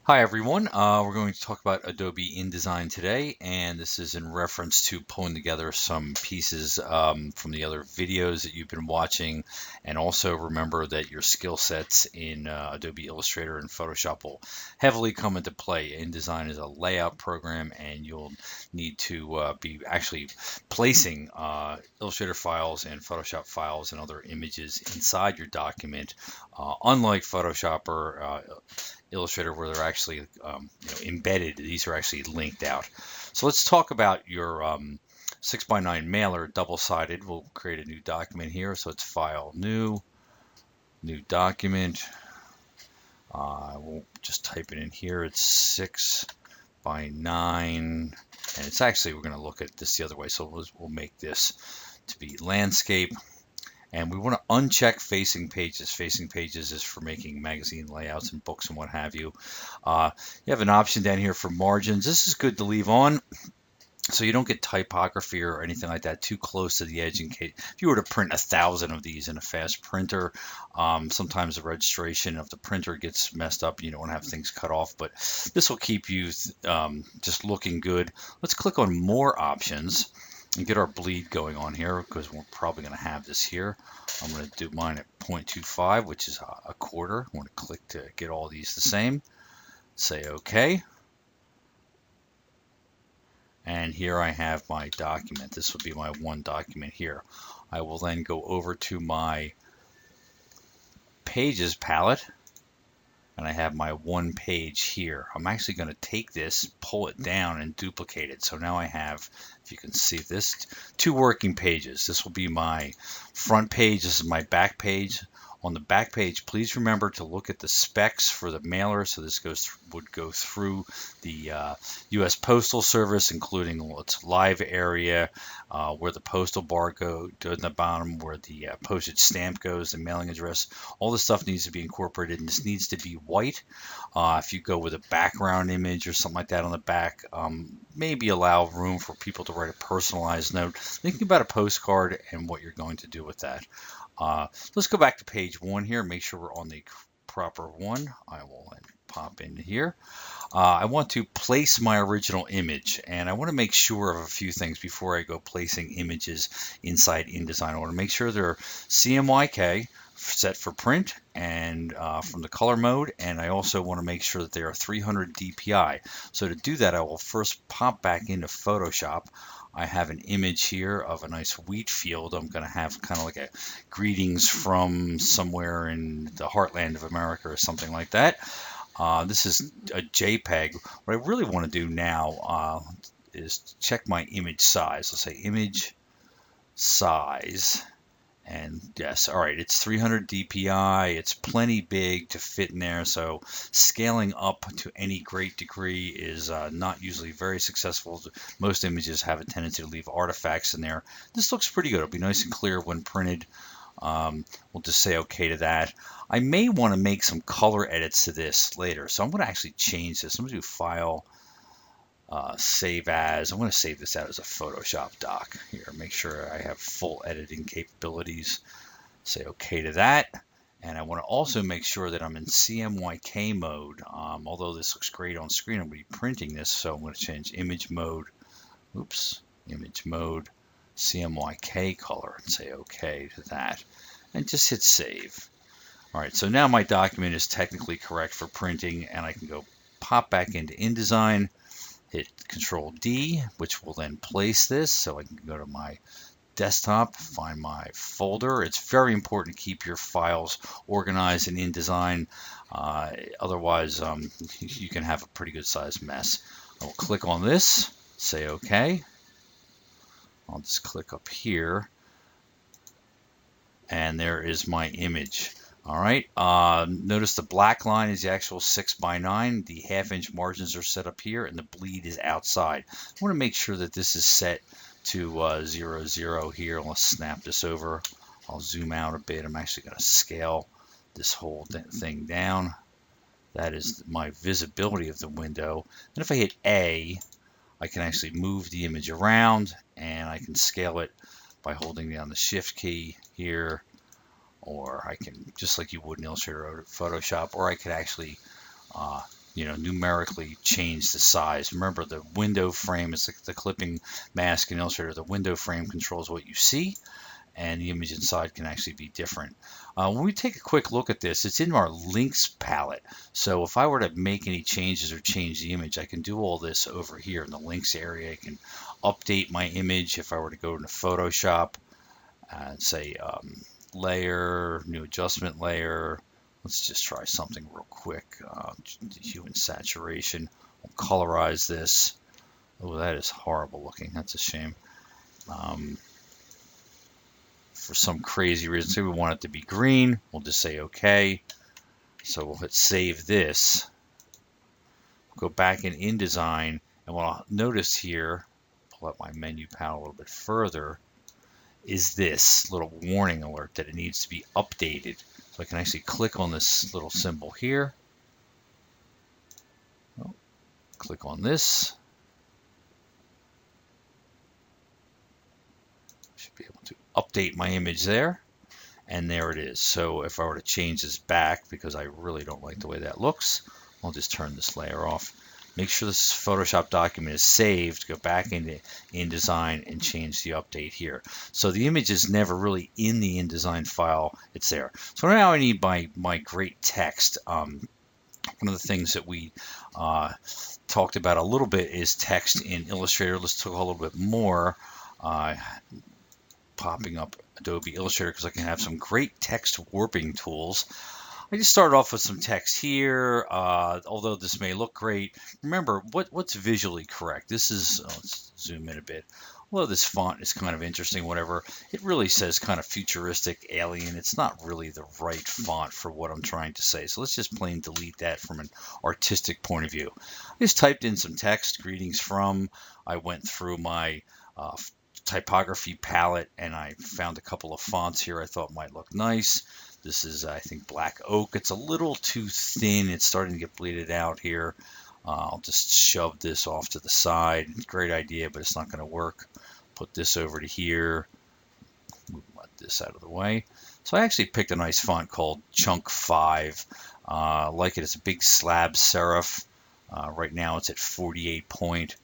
Hi everyone, we're going to talk about Adobe InDesign today, and this is in reference to pulling together some pieces from the other videos that you've been watching, and also remember that your skill sets in Adobe Illustrator and Photoshop will heavily come into play. InDesign is a layout program, and you'll need to be actually placing Illustrator files and Photoshop files and other images inside your document, unlike Photoshop or Illustrator where they're actually embedded. These are actually linked out. So let's talk about your 6x9 mailer, double-sided. We'll create a new document here. So it's File, New Document. We'll just type it in here. It's 6x9. And it's actually, we're going to look at this the other way. So we'll make this to be landscape. And we want to uncheck facing pages. Facing pages is for making magazine layouts and books and what have you. You have an option down here for margins. This is good to leave on so you don't get typography or anything like that too close to the edge. In case if you were to print 1,000 of these in a fast printer, sometimes the registration of the printer gets messed up. You don't want to have things cut off, but this will keep you just looking good. Let's click on more options and get our bleed going on here because we're probably going to have this here. I'm going to do mine at 0.25, which is a quarter. I want to click to get all these the same. Say OK. And here I have my document. This will be my one document here. I will then go over to my Pages palette, and I have my one page here. I'm actually going to take this, pull it down, and duplicate it. So now I have, if you can see this, two working pages. This will be my front page. This is my back page. On the back page, please remember to look at the specs for the mailer. So this would go through the U.S. Postal Service, including its live area, where the postal bar goes at the bottom, where the postage stamp goes, the mailing address. All this stuff needs to be incorporated, and this needs to be white. If you go with a background image or something like that on the back, maybe allow room for people to write a personalized note. Thinking about a postcard and what you're going to do with that. Let's go back to page one here, make sure we're on the proper one. I will pop in here. I want to place my original image, and I want to make sure of a few things before I go placing images inside InDesign. I want to make sure they're CMYK set for print and from the color mode, and I also want to make sure that they are 300 DPI. So to do that, I will first pop back into Photoshop. I have an image here of a nice wheat field. I'm going to have kind of like a greetings from somewhere in the heartland of America or something like that. This is a JPEG. What I really want to do now is check my image size. Let's say image size. And yes, all right, it's 300 DPI. It's plenty big to fit in there. So scaling up to any great degree is not usually very successful. Most images have a tendency to leave artifacts in there. This looks pretty good. It'll be nice and clear when printed. We'll just say OK to that. I may want to make some color edits to this later. So I'm going to actually change this. I'm going to do File, Save As. I'm going to save this out as a Photoshop doc here. Make sure I have full editing capabilities. Say OK to that. And I want to also make sure that I'm in CMYK mode. Although this looks great on screen, I'm going to be printing this. So I'm going to change image mode. Oops, image mode. CMYK color and say OK to that. And just hit save. All right, so now my document is technically correct for printing, and I can go pop back into InDesign, hit Control D, which will then place this. So I can go to my desktop, find my folder. It's very important to keep your files organized in InDesign. Otherwise, you can have a pretty good sized mess. I will click on this, say OK. I'll just click up here, and there is my image. All right, notice the black line is the actual 6x9. The ½ inch margins are set up here, and the bleed is outside. I want to make sure that this is set to 0, 0 here. Let's snap this over. I'll zoom out a bit. I'm actually going to scale this whole thing down. That is my visibility of the window. And if I hit A, I can actually move the image around, and I can scale it by holding down the Shift key here, or I can, just like you would in Illustrator or Photoshop, or I could actually numerically change the size. Remember, the window frame is the clipping mask in Illustrator. The window frame controls what you see, and the image inside can actually be different. When we take a quick look at this, it's in our links palette. So if I were to make any changes or change the image, I can do all this over here in the links area. I can update my image. If I were to go into Photoshop and say layer, new adjustment layer, let's just try something real quick. Hue and saturation. We'll colorize this. Oh, that is horrible looking. That's a shame. For some crazy reason, say we want it to be green, we'll just say OK. So we'll hit save this. Go back in InDesign, and what I'll notice here, pull up my menu panel a little bit further, is this little warning alert that it needs to be updated. So I can actually click on this little symbol here. Oh, click on this. Should be able to update my image there, and there it is. So if I were to change this back, because I really don't like the way that looks, I'll just turn this layer off. Make sure this Photoshop document is saved. Go back into InDesign and change the update here. So the image is never really in the InDesign file. It's there. So now I need my great text. One of the things that we talked about a little bit is text in Illustrator. Let's talk a little bit more. Popping up Adobe Illustrator because I can have some great text warping tools. I just started off with some text here. Although this may look great, remember what's visually correct. This is, let's zoom in a bit. Although this font is kind of interesting, whatever, it really says kind of futuristic alien. It's not really the right font for what I'm trying to say. So let's just plain delete that from an artistic point of view. I just typed in some text, greetings from. I went through my typography palette and I found a couple of fonts here I thought might look nice. This is, I think, Black Oak. It's a little too thin. It's starting to get bleeded out here. I'll just shove this off to the side. Great idea, but it's not going to work. Put this over to here. Let this out of the way. So I actually picked a nice font called Chunk 5. I like it. It's a big slab serif. Right now it's at 48 point.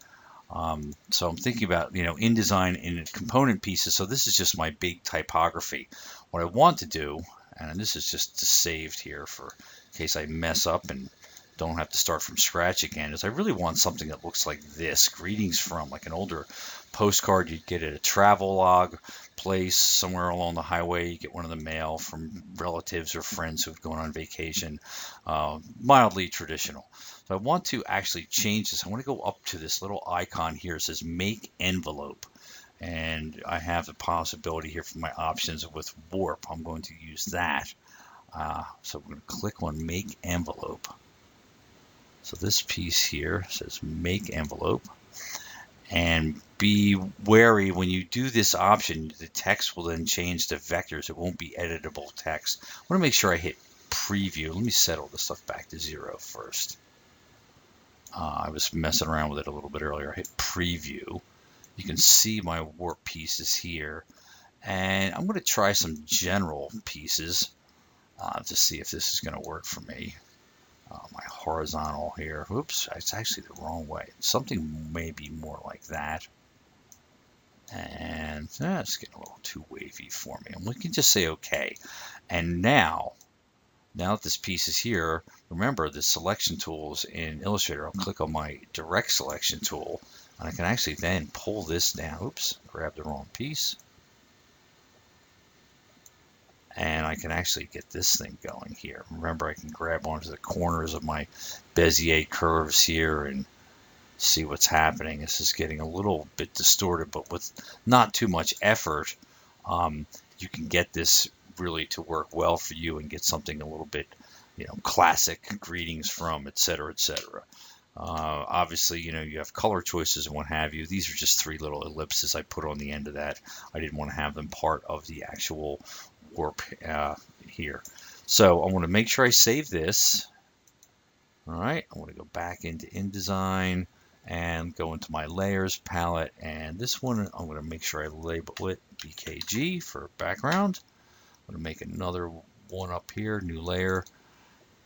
So I'm thinking about, InDesign in component pieces. So this is just my big typography. What I want to do, and this is just saved here for in case I mess up and don't have to start from scratch again, is I really want something that looks like this. Greetings from, like an older postcard you'd get at a travel log place somewhere along the highway. You get one in the mail from relatives or friends who've gone on vacation. Mildly traditional. So I want to actually change this. I want to go up to this little icon here. It says Make Envelope. And I have the possibility here for my options with Warp. I'm going to use that. So I'm going to click on Make Envelope. So this piece here says Make Envelope. And be wary when you do this option, the text will then change to vectors. It won't be editable text. I want to make sure I hit Preview. Let me set all this stuff back to 0 first. I was messing around with it a little bit earlier. I hit Preview. You can see my warp pieces here. And I'm going to try some general pieces to see if this is going to work for me. My horizontal here. Oops, it's actually the wrong way. Something maybe more like that. And it's getting a little too wavy for me. And we can just say OK. And now that this piece is here, remember the selection tools in Illustrator. I'll click on my direct selection tool. And I can actually then pull this down. Oops, grab the wrong piece. And I can actually get this thing going here. Remember, I can grab onto the corners of my Bezier curves here and see what's happening. This is getting a little bit distorted, but with not too much effort, you can get this really to work well for you and get something a little bit, classic, greetings from, etc., etc. Obviously, you have color choices and what have you. These are just 3 little ellipses I put on the end of that. I didn't want to have them part of the actual warp here. So I want to make sure I save this. All right, I want to go back into InDesign and go into my layers palette. And this one, I'm going to make sure I label it BKG for background. I'm going to make another one up here, new layer.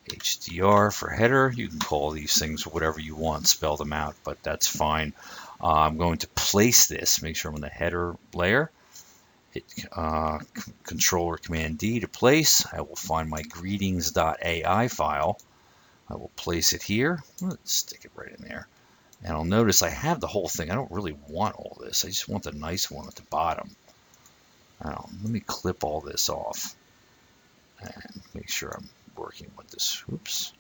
HDR for header. You can call these things whatever you want, spell them out, but that's fine. I'm going to place this, make sure I'm in the header layer. Hit Control or Command D to place. I will find my greetings.ai file. I will place it here. Let's stick it right in there. And I'll notice I have the whole thing. I don't really want all this. I just want the nice one at the bottom. Now, let me clip all this off and make sure I'm working with this. Oops.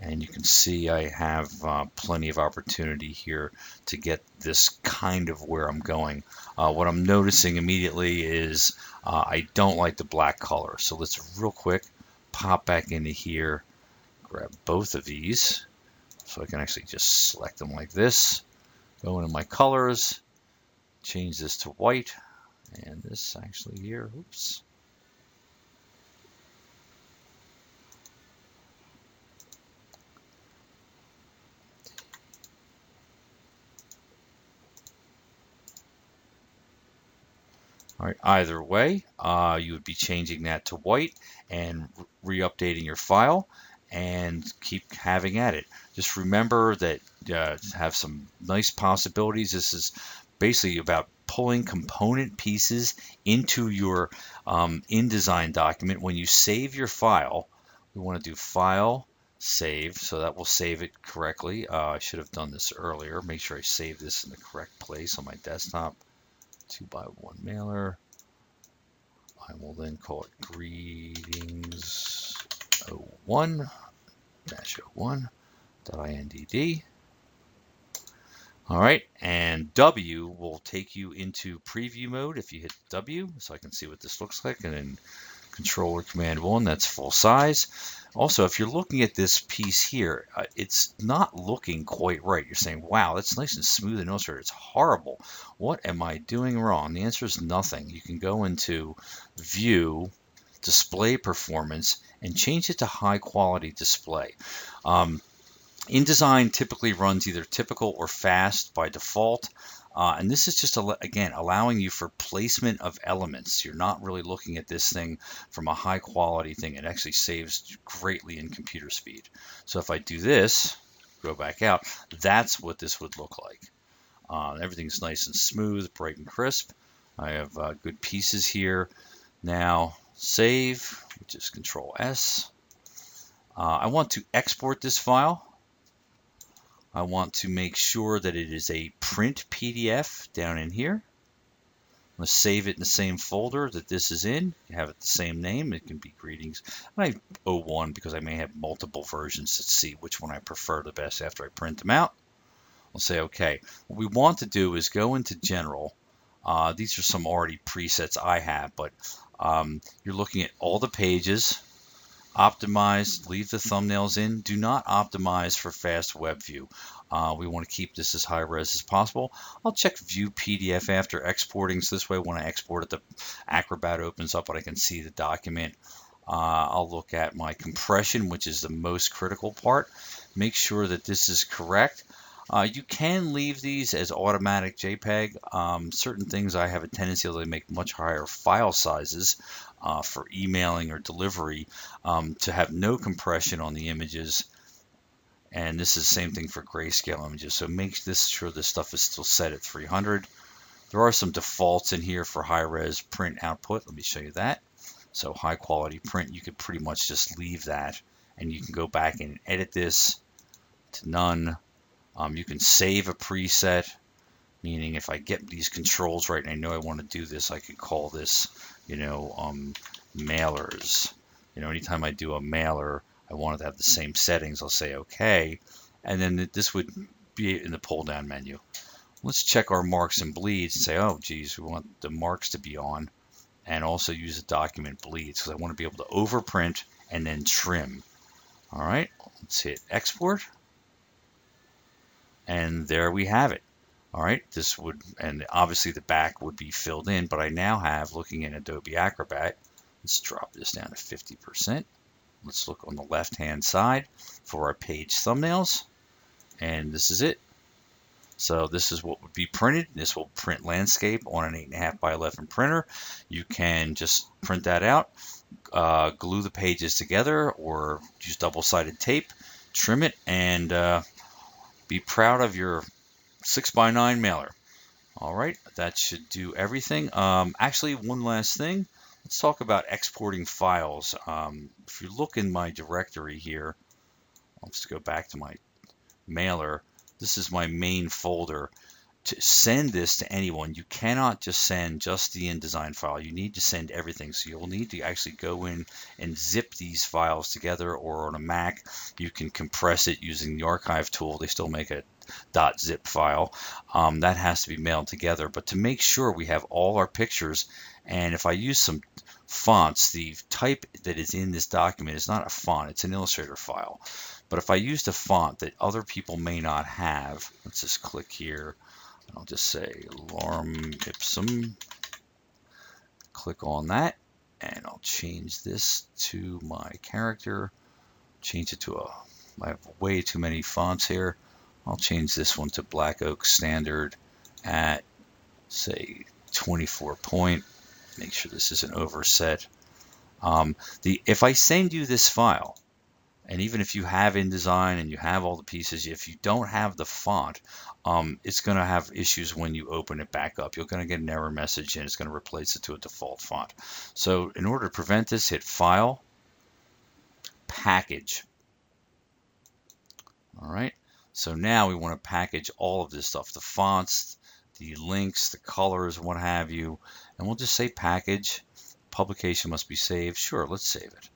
And you can see I have plenty of opportunity here to get this kind of where I'm going. What I'm noticing immediately is I don't like the black color. So let's real quick pop back into here, grab both of these. So I can actually just select them like this, go into my colors, change this to white, and this actually here, oops. All right, either way, you would be changing that to white and re-updating your file and keep having at it. Just remember that have some nice possibilities. This is basically about pulling component pieces into your InDesign document. When you save your file, we want to do File, Save, so that will save it correctly. I should have done this earlier. Make sure I save this in the correct place on my desktop. 2x1 mailer. I will then call it greetings 01-01.indd. All right, and W will take you into preview mode if you hit W, so I can see what this looks like, and then Control or Command 1, that's full size. Also, if you're looking at this piece here, it's not looking quite right. You're saying, wow, that's nice and smooth and illustrated. It's horrible. What am I doing wrong? The answer is nothing. You can go into View, Display Performance, and change it to High Quality Display. InDesign typically runs either typical or fast by default. And this is just, again, allowing you for placement of elements. You're not really looking at this thing from a high quality thing. It actually saves greatly in computer speed. So if I do this, go back out, that's what this would look like. Everything's nice and smooth, bright and crisp. I have good pieces here. Now save, which is Control S. I want to export this file. I want to make sure that it is a print PDF down in here. I'm going to save it in the same folder that this is in. You have it the same name. It can be greetings. I 01 because I may have multiple versions to see which one I prefer the best after I print them out. I'll say OK. What we want to do is go into General. These are some already presets I have, but you're looking at all the pages. Optimize, leave the thumbnails in. Do not optimize for fast web view. We want to keep this as high res as possible. I'll check view PDF after exporting, so this way when I export it, the Acrobat opens up and I can see the document. I'll look at my compression, which is the most critical part. Make sure that this is correct. You can leave these as automatic JPEG. Certain things I have a tendency to make much higher file sizes for emailing or delivery to have no compression on the images. And this is the same thing for grayscale images. So make this sure this stuff is still set at 300. There are some defaults in here for high res print output. Let me show you that. So high quality print, you could pretty much just leave that and you can go back and edit this to none. You can save a preset, meaning if I get these controls right and I know I want to do this, I could call this, mailers. Anytime I do a mailer, I want it to have the same settings. I'll say OK, and then this would be in the pull down menu. Let's check our marks and bleeds and say, oh, geez, we want the marks to be on, and also use the document bleeds because I want to be able to overprint and then trim. All right, let's hit export. And there we have it. All right, this would, and obviously the back would be filled in, but I now have, looking in Adobe Acrobat, let's drop this down to 50%. Let's look on the left-hand side for our page thumbnails, and this is it. So this is what would be printed. This will print landscape on an 8.5 by 11 printer. You can just print that out, glue the pages together, or use double-sided tape, trim it, and be proud of your 6x9 mailer. All right, that should do everything. Actually, one last thing. Let's talk about exporting files. If you look in my directory here, I'll just go back to my mailer. This is my main folder. To send this to anyone, you cannot just send just the InDesign file. You need to send everything. So you'll need to actually go in and zip these files together, or on a Mac, you can compress it using the archive tool. They still make a .zip file. That has to be mailed together. But to make sure we have all our pictures, and if I use some fonts, the type that is in this document is not a font, it's an Illustrator file. But if I used a font that other people may not have, let's just click here. I'll just say Lorem Ipsum, click on that, and I'll change this to my character, change it to I have way too many fonts here. I'll change this one to Black Oak Standard at, say, 24 point. Make sure this isn't overset. If I send you this file, and even if you have InDesign and you have all the pieces, if you don't have the font, it's going to have issues when you open it back up. You're going to get an error message, and it's going to replace it to a default font. So in order to prevent this, hit File, Package. All right. So now we want to package all of this stuff, the fonts, the links, the colors, what have you. And we'll just say Package. Publication must be saved. Sure, let's save it.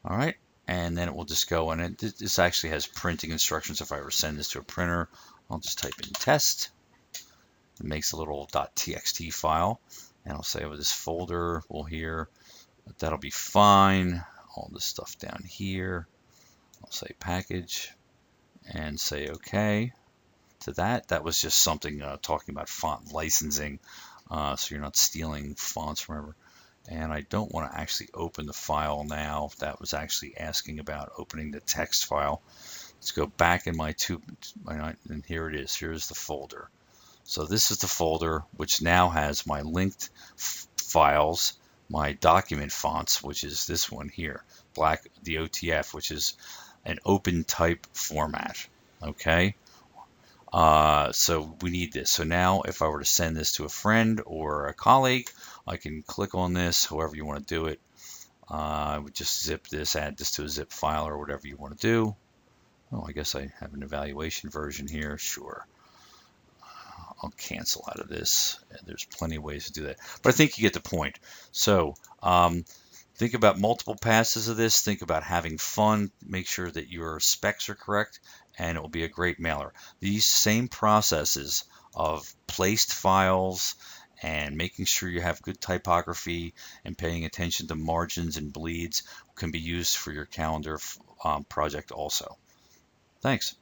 All right. And then it will just go, and this actually has printing instructions. If I ever send this to a printer, I'll just type in test. It makes a little .txt file, and I'll say, oh, this folder will here. That'll be fine. All this stuff down here. I'll say package and say OK to that. That was just something talking about font licensing, so you're not stealing fonts from everywhere. And I don't want to actually open the file now. That was actually asking about opening the text file. Let's go back in and here it is. Here's the folder. So this is the folder, which now has my linked files, my document fonts, which is this one here, the OTF, which is an open type format. Okay. So we need this. So now if I were to send this to a friend or a colleague, I can click on this, however you want to do it. I would just zip this, add this to a zip file or whatever you want to do. Oh, I guess I have an evaluation version here. Sure. I'll cancel out of this. There's plenty of ways to do that. But I think you get the point. So think about multiple passes of this. Think about having fun. Make sure that your specs are correct, and it will be a great mailer. These same processes of placed files and making sure you have good typography and paying attention to margins and bleeds can be used for your calendar project also. Thanks.